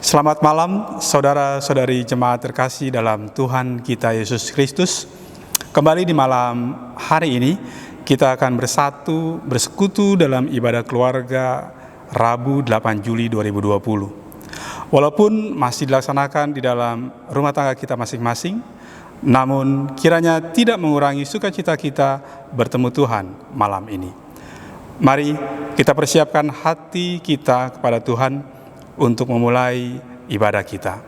Selamat malam, saudara-saudari jemaat terkasih dalam Tuhan kita Yesus Kristus. Kembali di malam hari ini, kita akan bersekutu dalam ibadah keluarga Rabu 8 Juli 2020. Walaupun masih dilaksanakan di dalam rumah tangga kita masing-masing, namun kiranya tidak mengurangi sukacita kita bertemu Tuhan malam ini. Mari kita persiapkan hati kita kepada Tuhan untuk memulai ibadah kita.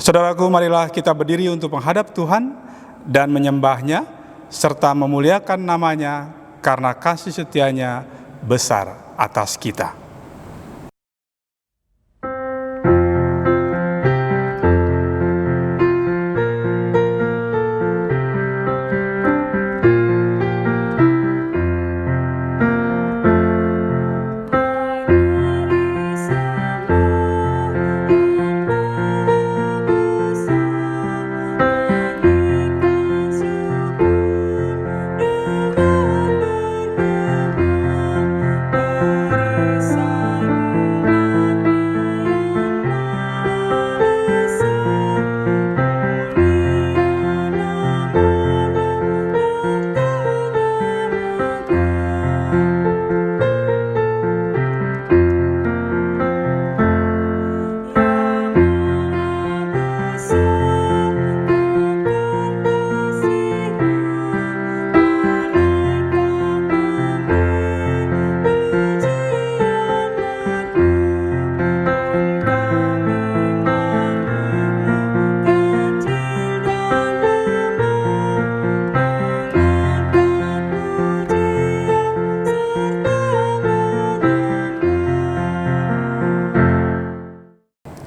Saudaraku, marilah kita berdiri untuk menghadap Tuhan dan menyembah-Nya serta memuliakan nama-Nya karena kasih setia-Nya besar atas kita.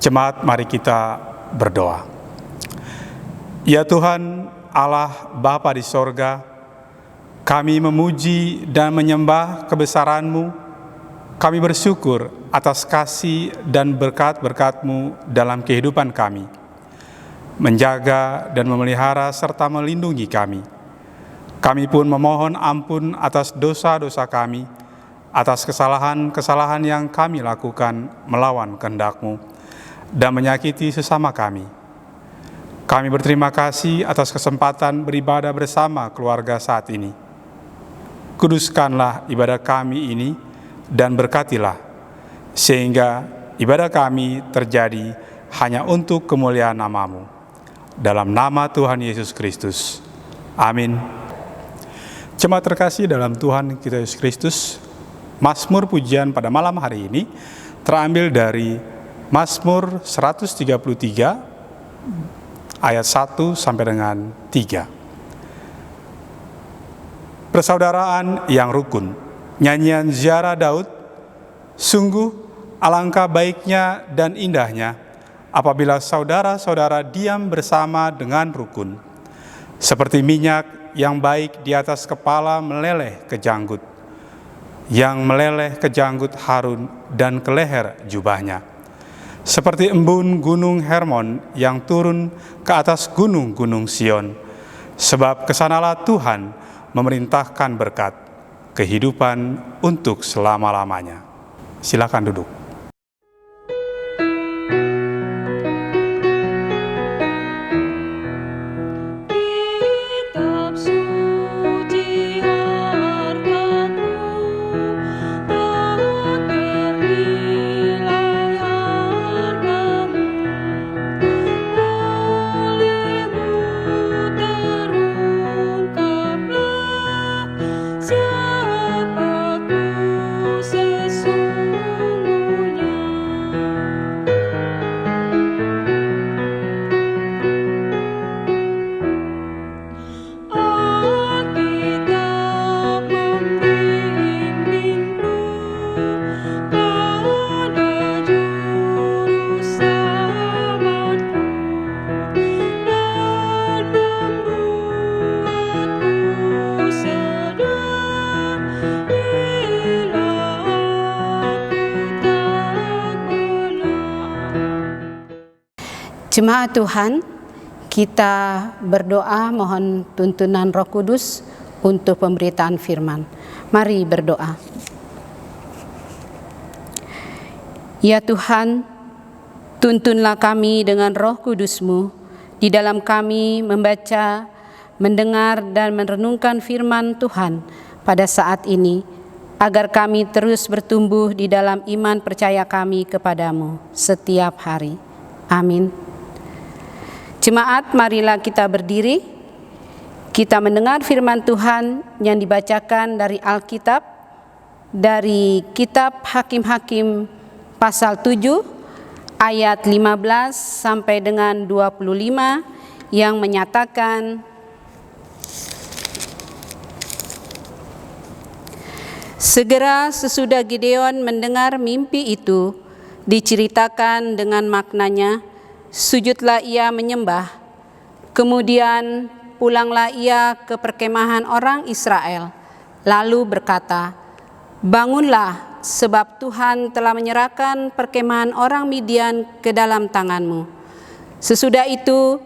Jemaat, mari kita berdoa. Ya Tuhan, Allah Bapa di sorga, kami memuji dan menyembah kebesaran-Mu. Kami bersyukur atas kasih dan berkat-berkat-Mu dalam kehidupan kami, menjaga dan memelihara serta melindungi kami. Kami pun memohon ampun atas dosa-dosa kami, atas kesalahan-kesalahan yang kami lakukan melawan kehendak-Mu dan menyakiti sesama kami. Kami berterima kasih atas kesempatan beribadah bersama keluarga saat ini. Kuduskanlah ibadah kami ini dan berkatilah, sehingga ibadah kami terjadi hanya untuk kemuliaan nama-Mu. Dalam nama Tuhan Yesus Kristus. Amin. Jemaat terkasih dalam Tuhan kita Yesus Kristus, Mazmur pujian pada malam hari ini terambil dari Mazmur 133 ayat 1 sampai dengan 3. Persaudaraan yang rukun, nyanyian ziarah Daud. Sungguh alangkah baiknya dan indahnya apabila saudara-saudara diam bersama dengan rukun. Seperti minyak yang baik di atas kepala meleleh ke janggut, yang meleleh ke janggut Harun dan ke leher jubahnya. Seperti embun gunung Hermon yang turun ke atas gunung-gunung Sion. Sebab kesanalah Tuhan memerintahkan berkat, kehidupan untuk selama-lamanya. Silakan duduk. Jemaat Tuhan, kita berdoa mohon tuntunan Roh Kudus untuk pemberitaan firman. Mari berdoa. Ya Tuhan, Tuntunlah kami dengan Roh Kudus-Mu di dalam kami membaca, mendengar dan merenungkan firman Tuhan pada saat ini, agar kami terus bertumbuh di dalam iman percaya kami kepadamu setiap hari. Amin. Jemaat, marilah kita berdiri. Kita mendengar firman Tuhan yang dibacakan dari Alkitab, dari kitab Hakim-Hakim pasal 7 ayat 15 sampai dengan 25 yang menyatakan, segera sesudah Gideon mendengar mimpi itu diceritakan dengan maknanya, sujudlah ia menyembah. Kemudian pulanglah ia ke perkemahan orang Israel, lalu berkata, bangunlah, sebab Tuhan telah menyerahkan perkemahan orang Midian ke dalam tanganmu. Sesudah itu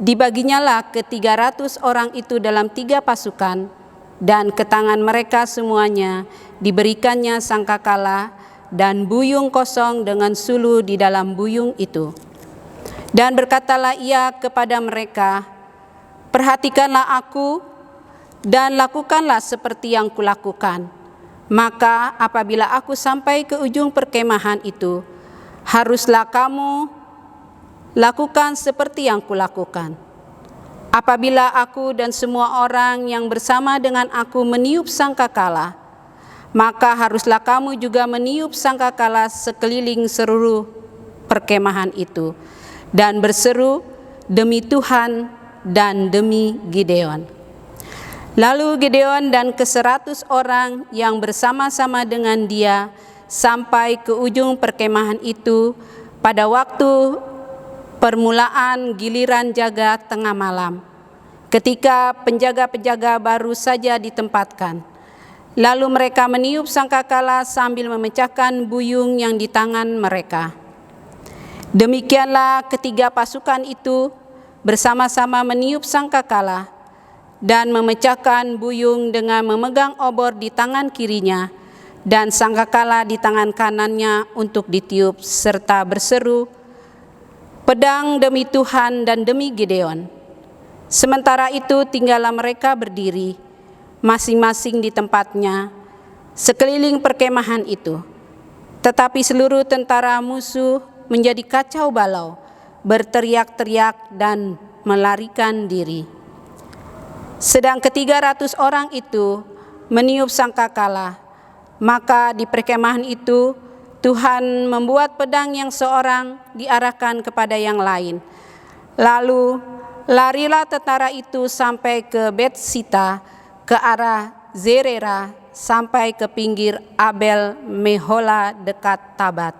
dibaginyalah ke 300 orang itu dalam 3 pasukan, dan ke tangan mereka semuanya diberikannya sangkakala dan buyung kosong dengan sulu di dalam buyung itu. Dan berkatalah ia kepada mereka, perhatikanlah aku dan lakukanlah seperti yang kulakukan. Maka apabila aku sampai ke ujung perkemahan itu, haruslah kamu lakukan seperti yang kulakukan. Apabila aku dan semua orang yang bersama dengan aku meniup sangkakala, maka haruslah kamu juga meniup sangkakala sekeliling seluruh perkemahan itu, dan berseru, demi Tuhan dan demi Gideon. Lalu Gideon dan ke-100 orang yang bersama-sama dengan dia sampai ke ujung perkemahan itu pada waktu permulaan giliran jaga tengah malam, ketika penjaga-penjaga baru saja ditempatkan. Lalu mereka meniup sangkakala sambil memecahkan buyung yang di tangan mereka. Demikianlah ketiga pasukan itu bersama-sama meniup sangkakala dan memecahkan buyung dengan memegang obor di tangan kirinya dan sangkakala di tangan kanannya untuk ditiup, serta berseru, pedang demi Tuhan dan demi Gideon. Sementara itu tinggallah mereka berdiri, masing-masing di tempatnya, sekeliling perkemahan itu. Tetapi seluruh tentara musuh menjadi kacau balau, berteriak-teriak dan melarikan diri. Sedang ke-300 orang itu meniup sangkakala, maka di perkemahan itu Tuhan membuat pedang yang seorang diarahkan kepada yang lain. Lalu larilah tentara itu sampai ke Bet-sita, ke arah Zerera, sampai ke pinggir Abel Mehola dekat Tabat.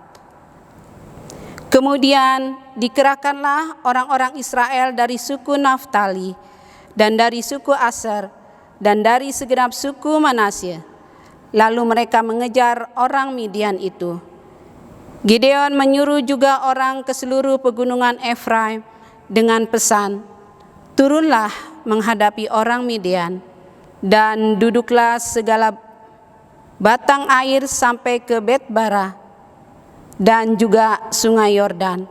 Kemudian dikerahkanlah orang-orang Israel dari suku Naftali dan dari suku Aser dan dari segenap suku Manasye. Lalu mereka mengejar orang Midian itu. Gideon menyuruh juga orang ke seluruh pegunungan Efraim dengan pesan, turunlah menghadapi orang Midian dan duduklah segala batang air sampai ke Bet-bara dan juga sungai Yordan.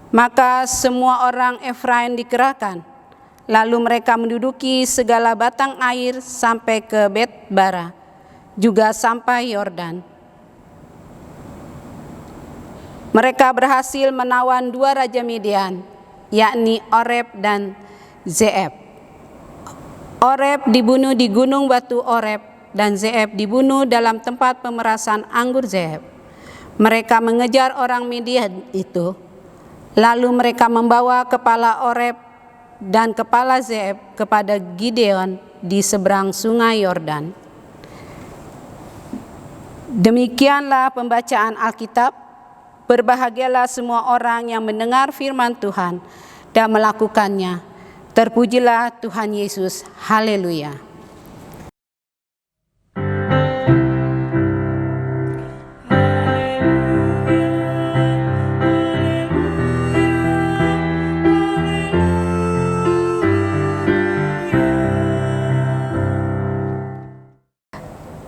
Maka semua orang Efraim dikerahkan, lalu mereka menduduki segala batang air sampai ke Bet-bara, juga sampai Yordan. Mereka berhasil menawan 2 raja Midian, yakni Oreb dan Zeeb. Oreb dibunuh di gunung batu Oreb, dan Zeeb dibunuh dalam tempat pemerasan anggur Zeeb. Mereka mengejar orang Midian itu, lalu mereka membawa kepala Oreb dan kepala Zeeb kepada Gideon di seberang sungai Yordan. Demikianlah pembacaan Alkitab. Berbahagialah semua orang yang mendengar firman Tuhan dan melakukannya. Terpujilah Tuhan Yesus. Haleluya.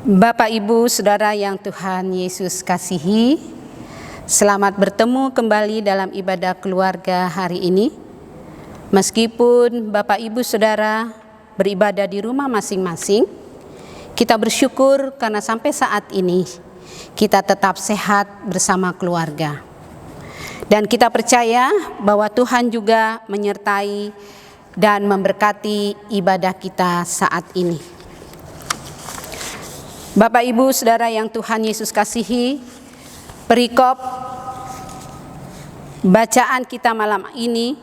Bapak, Ibu, Saudara yang Tuhan Yesus kasihi, Selamat bertemu kembali dalam ibadah keluarga hari ini. Meskipun Bapak Ibu Saudara beribadah di rumah masing-masing, kita bersyukur karena sampai saat ini kita tetap sehat bersama keluarga. Dan kita percaya bahwa Tuhan juga menyertai dan memberkati ibadah kita saat ini. Bapak Ibu Saudara yang Tuhan Yesus kasihi, perikop bacaan kita malam ini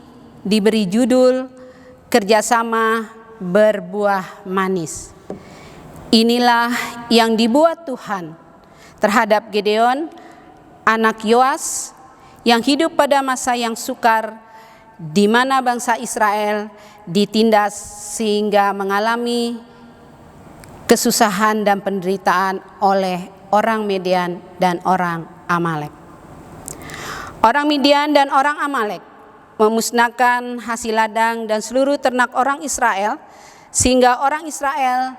diberi judul Kerjasama Berbuah Manis. Inilah yang dibuat Tuhan terhadap Gideon, anak Yoas, yang hidup pada masa yang sukar, di mana bangsa Israel ditindas sehingga mengalami kesusahan dan penderitaan oleh orang Midian dan orang Amalek. Orang Midian dan orang Amalek memusnahkan hasil ladang dan seluruh ternak orang Israel, sehingga orang Israel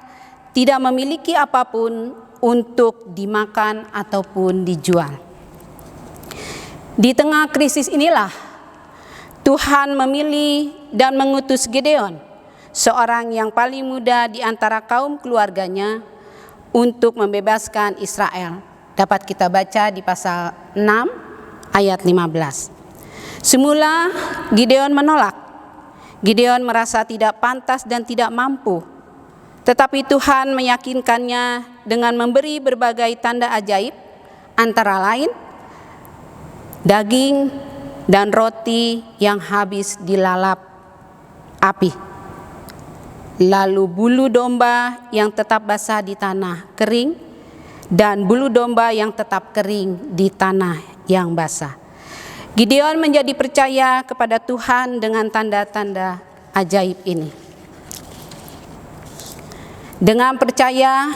tidak memiliki apapun untuk dimakan ataupun dijual. Di tengah krisis inilah Tuhan memilih dan mengutus Gideon, seorang yang paling muda di antara kaum keluarganya, untuk membebaskan Israel. Dapat kita baca di pasal 6 ayat 15. Semula Gideon menolak. Gideon merasa tidak pantas dan tidak mampu. Tetapi Tuhan meyakinkannya dengan memberi berbagai tanda ajaib, antara lain daging dan roti yang habis dilalap api, lalu bulu domba yang tetap basah di tanah kering, dan bulu domba yang tetap kering di tanah yang basah. Gideon menjadi percaya kepada Tuhan dengan tanda-tanda ajaib ini. Dengan percaya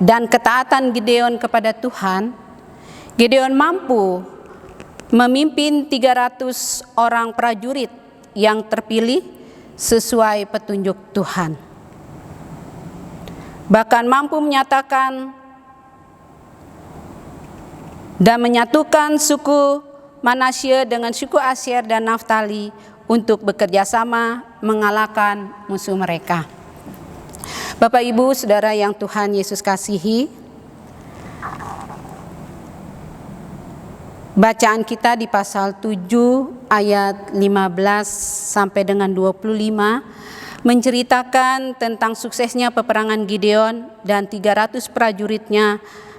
dan ketaatan Gideon kepada Tuhan, Gideon mampu memimpin 300 orang prajurit yang terpilih sesuai petunjuk Tuhan. Bahkan mampu menyatakan dan menyatukan suku Manasye dengan suku Asyer dan Naftali untuk bekerja sama mengalahkan musuh mereka. Bapak Ibu Saudara yang Tuhan Yesus kasihi, bacaan kita di pasal 7 ayat 15 sampai dengan 25 menceritakan tentang suksesnya peperangan Gideon dan 300 prajuritnya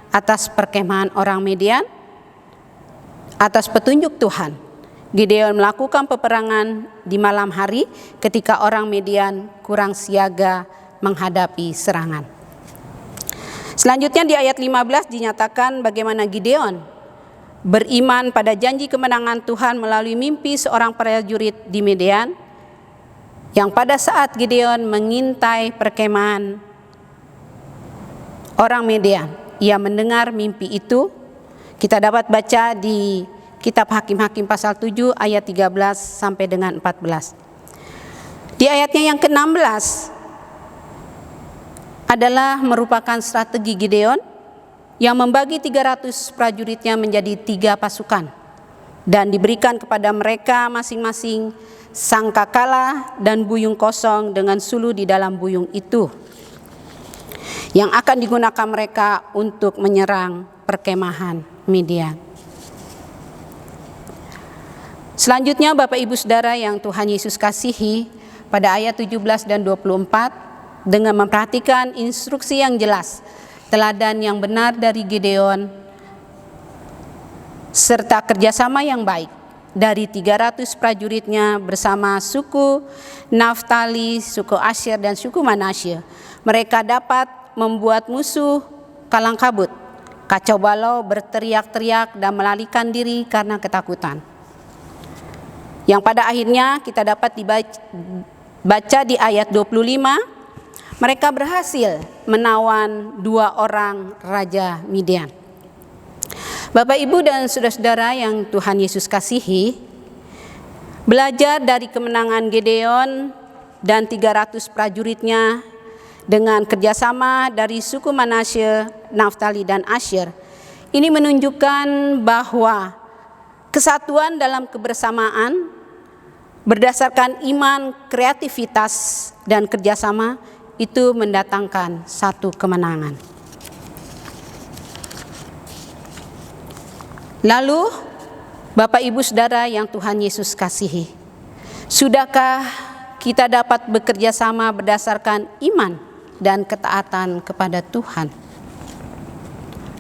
atas perkemahan orang Midian. Atas petunjuk Tuhan, Gideon melakukan peperangan di malam hari ketika orang Midian kurang siaga menghadapi serangan. Selanjutnya di ayat 15 dinyatakan bagaimana Gideon beriman pada janji kemenangan Tuhan melalui mimpi seorang prajurit di Midian, yang pada saat Gideon mengintai perkemahan orang Midian, ia mendengar mimpi itu. Kita dapat baca di kitab Hakim-Hakim pasal 7 ayat 13 sampai dengan 14. Di ayatnya yang ke-16 adalah merupakan strategi Gideon yang membagi 300 prajuritnya menjadi 3 pasukan dan diberikan kepada mereka masing-masing sangkakala dan buyung kosong dengan sulu di dalam buyung itu, yang akan digunakan mereka untuk menyerang perkemahan Midian. Selanjutnya Bapak Ibu Saudara yang Tuhan Yesus kasihi, pada ayat 17 dan 24 dengan memperhatikan instruksi yang jelas, teladan yang benar dari Gideon, serta kerjasama yang baik dari 300 prajuritnya bersama suku Naftali, suku Asyer dan suku Manasye, mereka dapat membuat musuh kalang kabut, kacau balau, berteriak-teriak dan melarikan diri karena ketakutan. Yang pada akhirnya kita dapat baca di ayat 25, mereka berhasil menawan 2 orang raja Midian. Bapak, Ibu, dan saudara-saudara yang Tuhan Yesus kasihi, belajar dari kemenangan Gideon dan 300 prajuritnya dengan kerjasama dari suku Manasye, Naftali, dan Asyer Ini menunjukkan bahwa kesatuan dalam kebersamaan berdasarkan iman, kreativitas, dan kerjasama itu mendatangkan satu kemenangan. Lalu, Bapak Ibu Saudara yang Tuhan Yesus kasihi, sudahkah kita dapat bekerja sama berdasarkan iman dan ketaatan kepada Tuhan?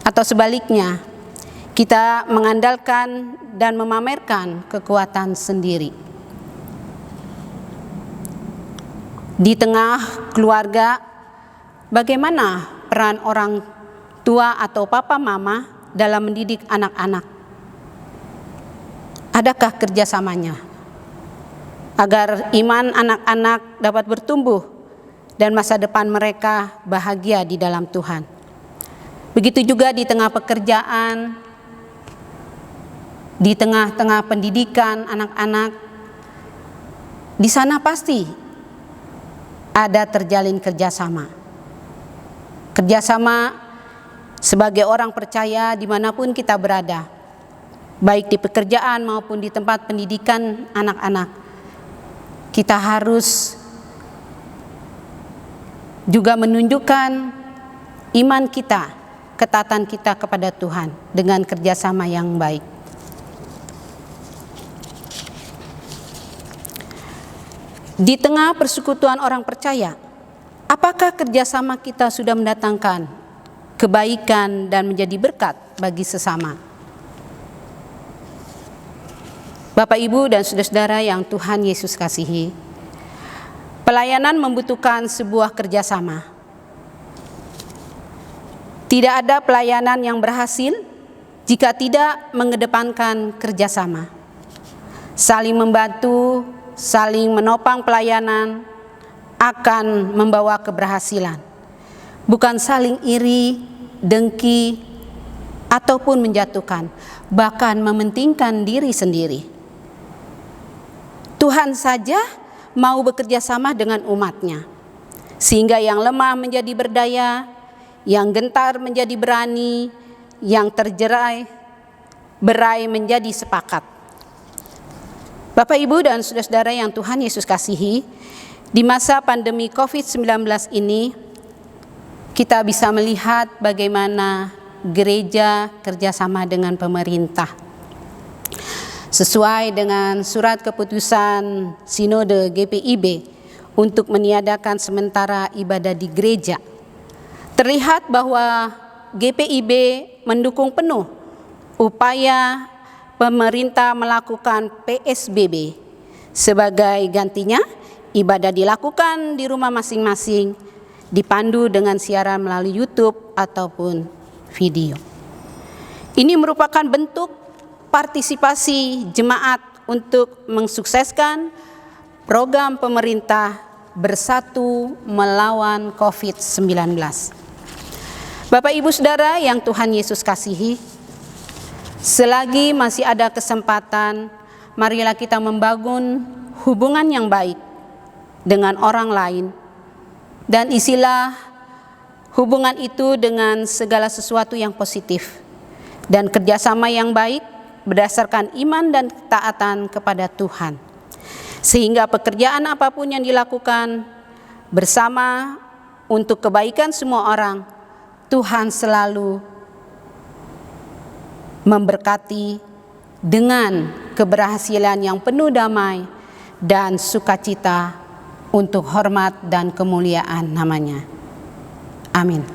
Atau sebaliknya, kita mengandalkan dan memamerkan kekuatan sendiri? Di tengah keluarga, bagaimana peran orang tua atau papa mama dalam mendidik anak-anak? Adakah kerjasamanya agar iman anak-anak dapat bertumbuh dan masa depan mereka bahagia di dalam Tuhan? Begitu juga di tengah pekerjaan, di tengah-tengah pendidikan anak-anak, di sana pasti ada terjalin kerjasama. Kerjasama sebagai orang percaya dimanapun kita berada, baik di pekerjaan maupun di tempat pendidikan anak-anak. Kita harus juga menunjukkan iman kita, ketaatan kita kepada Tuhan dengan kerjasama yang baik. Di tengah persekutuan orang percaya, apakah kerjasama kita sudah mendatangkan kebaikan dan menjadi berkat bagi sesama? Bapak, Ibu, dan saudara-saudara yang Tuhan Yesus kasihi, pelayanan membutuhkan sebuah kerjasama. Tidak ada pelayanan yang berhasil jika tidak mengedepankan kerjasama. Saling membantu, saling menopang pelayanan akan membawa keberhasilan, bukan saling iri, dengki, ataupun menjatuhkan, bahkan mementingkan diri sendiri. Tuhan saja mau bekerja sama dengan umatnya, sehingga yang lemah menjadi berdaya, yang gentar menjadi berani, yang berai menjadi sepakat. Bapak, Ibu, dan saudara-saudara yang Tuhan Yesus kasihi, di masa pandemi COVID-19 ini, kita bisa melihat bagaimana gereja kerjasama dengan pemerintah. Sesuai dengan surat keputusan Sinode GPIB untuk meniadakan sementara ibadah di gereja, terlihat bahwa GPIB mendukung penuh upaya pemerintah melakukan PSBB. Sebagai gantinya, ibadah dilakukan di rumah masing-masing, dipandu dengan siaran melalui YouTube ataupun video. Ini merupakan bentuk partisipasi jemaat untuk mensukseskan program pemerintah bersatu melawan COVID-19. Bapak, Ibu, Saudara yang Tuhan Yesus kasihi, selagi masih ada kesempatan, marilah kita membangun hubungan yang baik dengan orang lain, dan isilah hubungan itu dengan segala sesuatu yang positif dan kerjasama yang baik berdasarkan iman dan ketaatan kepada Tuhan, sehingga pekerjaan apapun yang dilakukan bersama untuk kebaikan semua orang, Tuhan selalu memberkati dengan keberhasilan yang penuh damai dan sukacita untuk hormat dan kemuliaan namanya. Amin.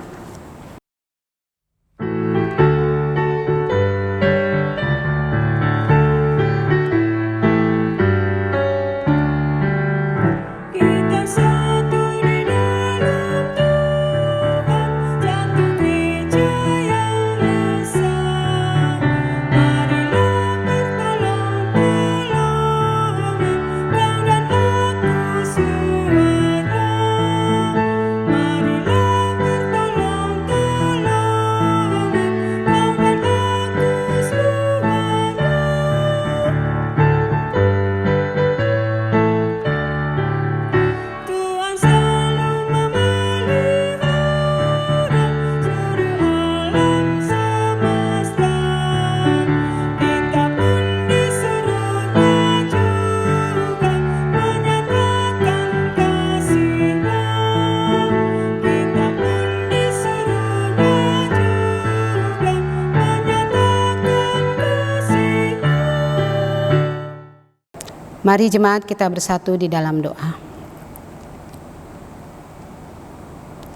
Mari jemaat kita bersatu di dalam doa.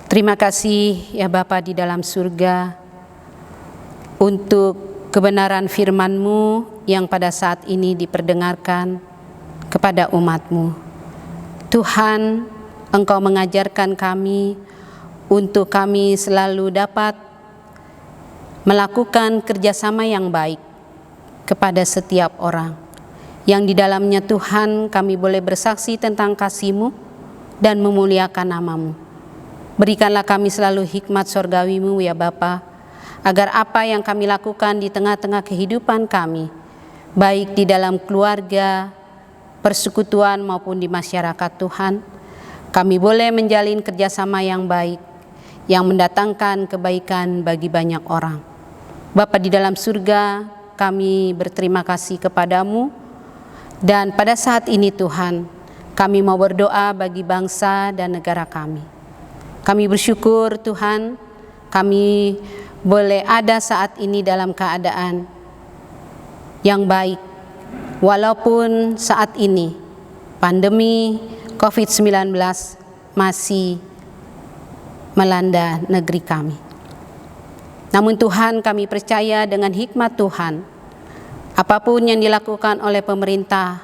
Terima kasih ya Bapa di dalam surga untuk kebenaran firman-Mu yang pada saat ini diperdengarkan kepada umat-Mu. Tuhan, Engkau mengajarkan kami untuk kami selalu dapat melakukan kerjasama yang baik kepada setiap orang, yang di dalamnya Tuhan kami boleh bersaksi tentang kasih-Mu dan memuliakan nama-Mu. Berikanlah kami selalu hikmat sorgawi-Mu ya Bapa, agar apa yang kami lakukan di tengah-tengah kehidupan kami, baik di dalam keluarga, persekutuan maupun di masyarakat Tuhan, kami boleh menjalin kerjasama yang baik, yang mendatangkan kebaikan bagi banyak orang. Bapa di dalam surga, kami berterima kasih kepadamu, dan pada saat ini Tuhan, kami mau berdoa bagi bangsa dan negara kami. Kami bersyukur Tuhan, kami boleh ada saat ini dalam keadaan yang baik, walaupun saat ini pandemi COVID-19 masih melanda negeri kami. Namun Tuhan, kami percaya dengan hikmat Tuhan, apapun yang dilakukan oleh pemerintah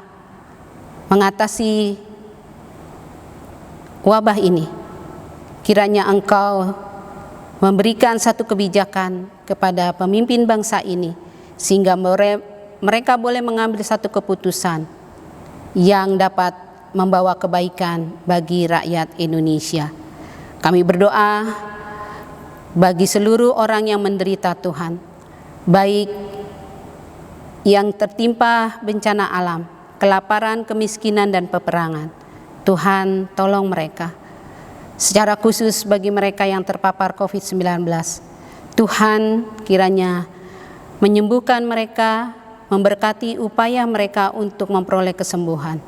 mengatasi wabah ini, kiranya Engkau memberikan satu kebijakan kepada pemimpin bangsa ini, sehingga mereka boleh mengambil satu keputusan yang dapat membawa kebaikan bagi rakyat Indonesia. Kami berdoa bagi seluruh orang yang menderita Tuhan, baik yang tertimpa bencana alam, kelaparan, kemiskinan, dan peperangan. Tuhan, tolong mereka. Secara khusus bagi mereka yang terpapar COVID-19, Tuhan kiranya menyembuhkan mereka, memberkati upaya mereka untuk memperoleh kesembuhan.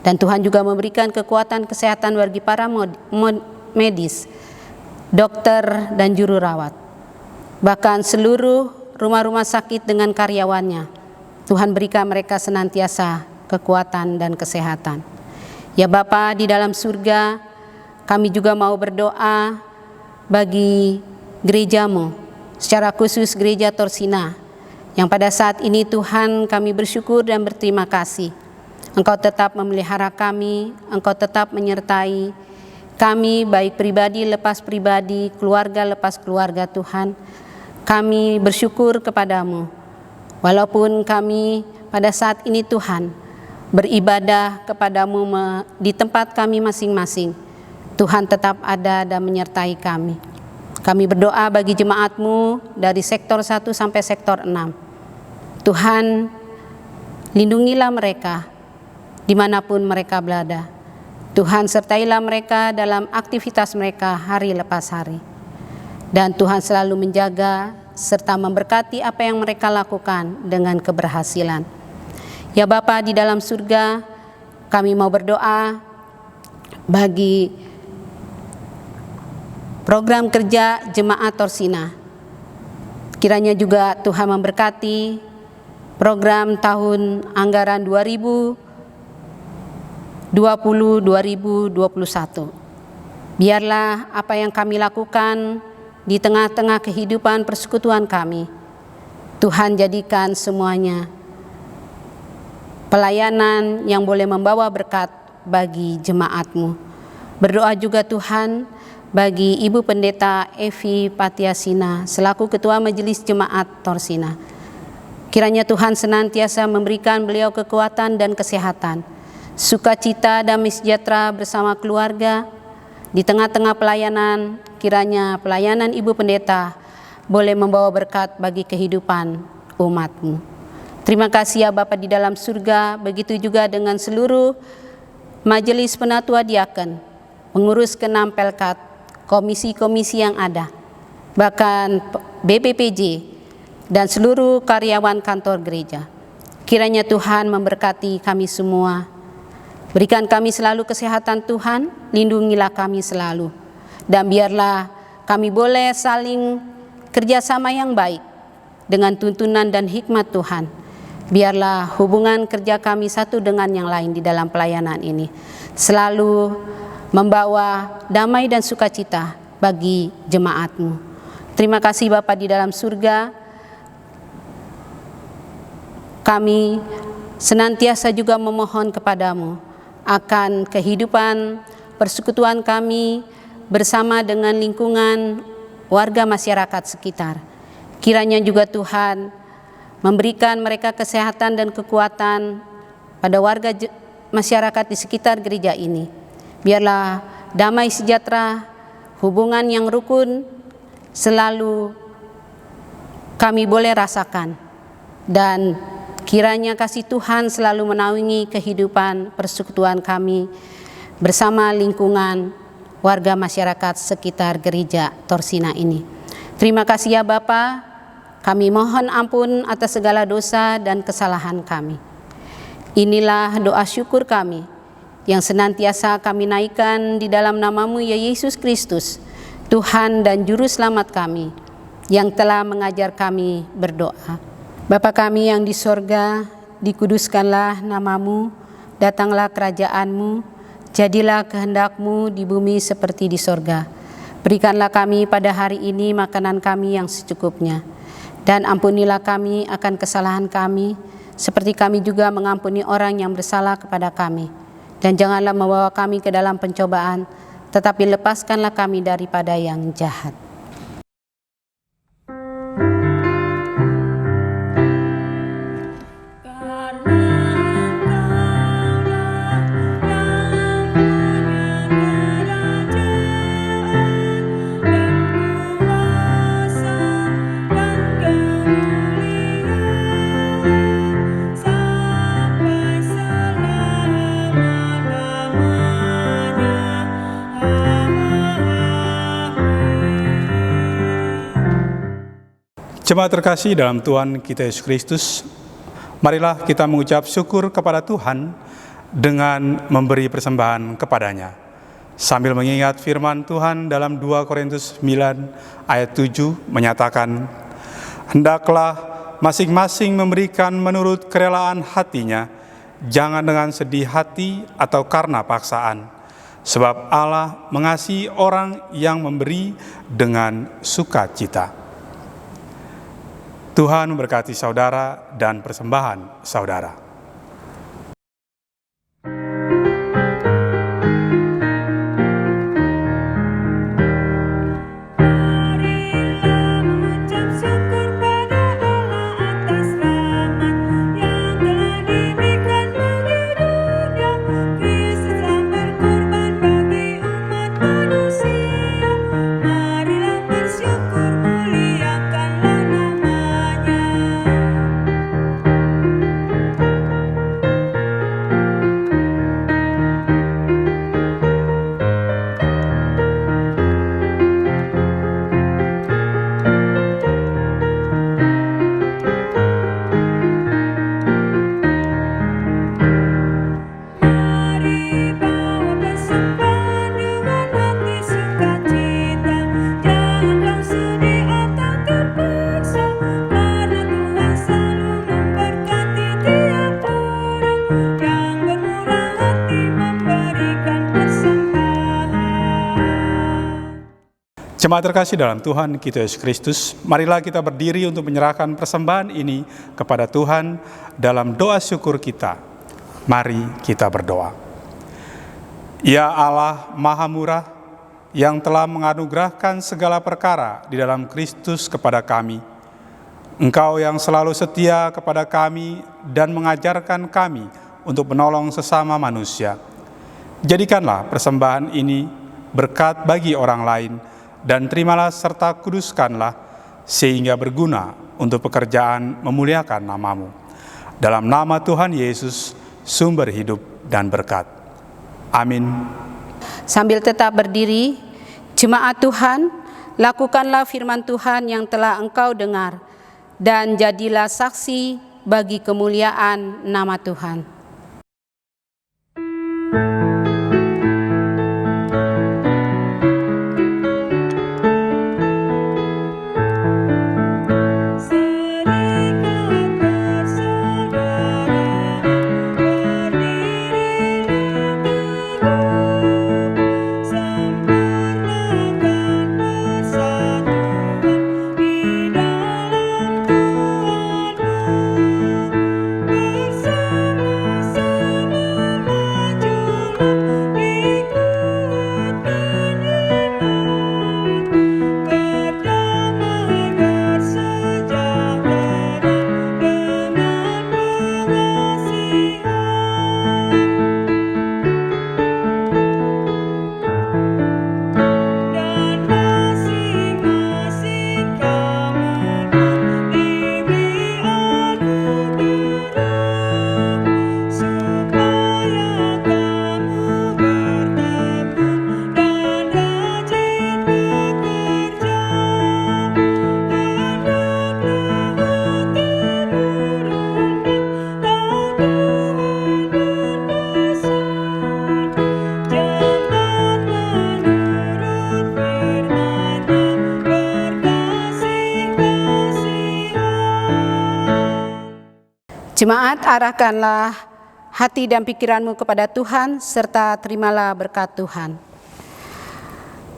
Dan Tuhan juga memberikan kekuatan kesehatan bagi para medis, dokter, dan juru rawat. Bahkan seluruh rumah-rumah sakit dengan karyawannya, Tuhan berikan mereka senantiasa kekuatan dan kesehatan. Ya Bapa di dalam surga, kami juga mau berdoa bagi gereja-Mu, secara khusus gereja Torsina, yang pada saat ini Tuhan kami bersyukur dan berterima kasih. Engkau tetap memelihara kami, Engkau tetap menyertai kami, baik pribadi lepas pribadi, keluarga lepas keluarga Tuhan. Kami bersyukur kepadamu, walaupun kami pada saat ini Tuhan beribadah kepadamu di tempat kami masing-masing, Tuhan tetap ada dan menyertai kami. Kami berdoa bagi jemaat-Mu dari sektor 1 sampai sektor 6. Tuhan, lindungilah mereka dimanapun mereka berada. Tuhan, sertailah mereka dalam aktivitas mereka hari lepas hari. Dan Tuhan selalu menjaga serta memberkati apa yang mereka lakukan dengan keberhasilan. Ya Bapa di dalam surga, kami mau berdoa bagi program kerja Jemaat Torsina. Kiranya juga Tuhan memberkati program tahun anggaran 2020-2021. Biarlah apa yang kami lakukan di tengah-tengah kehidupan persekutuan kami, Tuhan jadikan semuanya pelayanan yang boleh membawa berkat bagi jemaat-Mu. Berdoa juga Tuhan bagi Ibu Pendeta Evi Patiasina selaku Ketua Majelis Jemaat Torsina. Kiranya Tuhan senantiasa memberikan beliau kekuatan dan kesehatan, sukacita, damai sejahtera bersama keluarga. Di tengah-tengah pelayanan, kiranya pelayanan Ibu Pendeta boleh membawa berkat bagi kehidupan umat-Mu. Terima kasih ya Bapa di dalam surga, begitu juga dengan seluruh Majelis Penatua Diaken, pengurus ke-6 Pelkat, komisi-komisi yang ada, bahkan BPPJ, dan seluruh karyawan kantor gereja. Kiranya Tuhan memberkati kami semua. Berikan kami selalu kesehatan Tuhan, lindungilah kami selalu. Dan biarlah kami boleh saling kerjasama yang baik dengan tuntunan dan hikmat Tuhan. Biarlah hubungan kerja kami satu dengan yang lain di dalam pelayanan ini selalu membawa damai dan sukacita bagi jemaat-Mu. Terima kasih Bapa di dalam surga. Kami senantiasa juga memohon kepadamu akan kehidupan persekutuan kami bersama dengan lingkungan warga masyarakat sekitar. Kiranya juga Tuhan memberikan mereka kesehatan dan kekuatan pada warga masyarakat di sekitar gereja ini. Biarlah damai sejahtera, hubungan yang rukun selalu kami boleh rasakan, dan kiranya kasih Tuhan selalu menaungi kehidupan persekutuan kami bersama lingkungan warga masyarakat sekitar gereja Torsina ini. Terima kasih ya Bapa, kami mohon ampun atas segala dosa dan kesalahan kami. Inilah doa syukur kami yang senantiasa kami naikkan di dalam nama-Mu ya Yesus Kristus, Tuhan dan Juru Selamat kami, yang telah mengajar kami berdoa. Bapa kami yang di sorga, dikuduskanlah nama-Mu, datanglah kerajaan-Mu, jadilah kehendak-Mu di bumi seperti di sorga. Berikanlah kami pada hari ini makanan kami yang secukupnya, dan ampunilah kami akan kesalahan kami, seperti kami juga mengampuni orang yang bersalah kepada kami. Dan janganlah membawa kami ke dalam pencobaan, tetapi lepaskanlah kami daripada yang jahat. Jemaat terkasih dalam Tuhan kita Yesus Kristus, marilah kita mengucap syukur kepada Tuhan dengan memberi persembahan kepadanya, sambil mengingat firman Tuhan dalam 2 Korintus 9 ayat 7 menyatakan, "Hendaklah masing-masing memberikan menurut kerelaan hatinya, jangan dengan sedih hati atau karena paksaan, sebab Allah mengasihi orang yang memberi dengan sukacita." Tuhan memberkati saudara dan persembahan saudara. Jemaat terkasih dalam Tuhan kita Yesus Kristus, marilah kita berdiri untuk menyerahkan persembahan ini kepada Tuhan dalam doa syukur kita. Mari kita berdoa. Ya Allah Maha Murah, yang telah menganugerahkan segala perkara di dalam Kristus kepada kami, Engkau yang selalu setia kepada kami dan mengajarkan kami untuk menolong sesama manusia. Jadikanlah persembahan ini berkat bagi orang lain, dan terimalah serta kuduskanlah sehingga berguna untuk pekerjaan memuliakan nama-Mu. Dalam nama Tuhan Yesus, sumber hidup dan berkat. Amin. Sambil tetap berdiri, jemaat Tuhan, lakukanlah firman Tuhan yang telah engkau dengar, dan jadilah saksi bagi kemuliaan nama Tuhan. Serikat bersaudara Jemaat, arahkanlah hati dan pikiranmu kepada Tuhan, serta terimalah berkat Tuhan.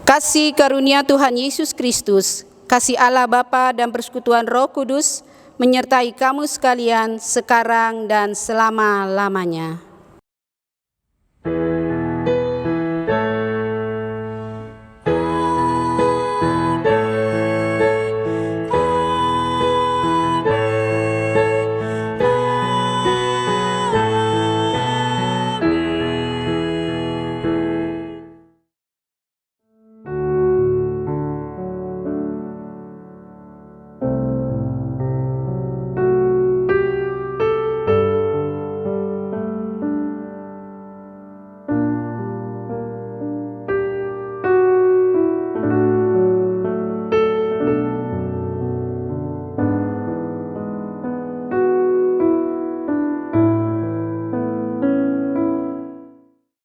Kasih karunia Tuhan Yesus Kristus, kasih Allah Bapa dan persekutuan Roh Kudus menyertai kamu sekalian sekarang dan selama-lamanya.